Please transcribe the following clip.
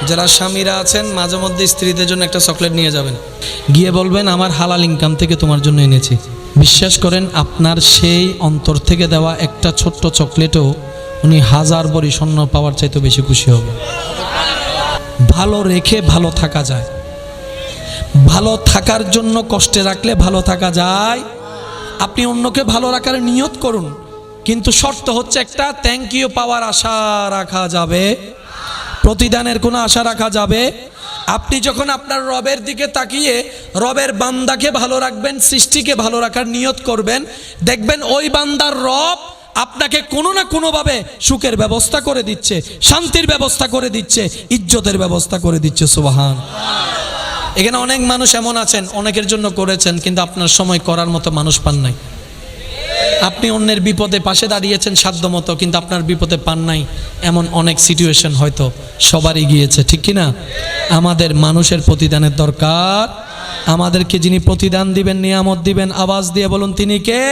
যারা স্বামীরা আছেন মাঝে মধ্যে স্ত্রীদের জন্য একটা চকলেট নিয়ে যাবেন, গিয়ে বলবেন আমার হালাল ইনকাম থেকে তোমার জন্য এনেছি। বিশ্বাস করেন আপনার সেই অন্তর থেকে দেওয়া একটা ছোট্ট চকলেটও উনি 1000 ভরি স্বর্ণ পাওয়ার চাইতে বেশি খুশি হবে। ভালো রেখে ভালো থাকা যায়, ভালো থাকার জন্য কষ্টে রাখলে ভালো থাকা যায়। আপনি অন্যকে ভালো রাখার নিয়ত করুন, কিন্তু শর্ত হচ্ছে একটা, থ্যাংক ইউ পাওয়ার আশা রাখা যাবে, প্রতিদানের কোনো আশা রাখা যাবে। আপনি যখন আপনার রবের দিকে তাকিয়ে রবের বান্দাকে ভালো রাখবেন, সৃষ্টিকে ভালো রাখার নিয়ত করবেন, দেখবেন ওই বান্দার রব আপনাকে কোনো না কোনোভাবে সুখের ব্যবস্থা করে দিচ্ছে, শান্তির ব্যবস্থা করে দিচ্ছে, ইজ্জতের ব্যবস্থা করে দিচ্ছে। সুবহান। এখানে অনেক মানুষ এমন আছেন, অনেকের জন্য করেছেন কিন্তু আপনার সময় করার মতো মানুষ পান নাই। আপনি অন্যের বিপদে পাশে দাঁড়িয়েছেন সাধ্য মতো, কিন্তু আপনার বিপদে পান নাই, এমন অনেক সিচুয়েশন হয়তো সবারই গিয়েছে, ঠিক কিনা? আমাদের মানুষের প্রতিদানের দরকার। আমাদেরকে যিনি প্রতিদান দিবেন, নিয়ামত দিবেন, আওয়াজ দিয়ে বলুন তিনি কে?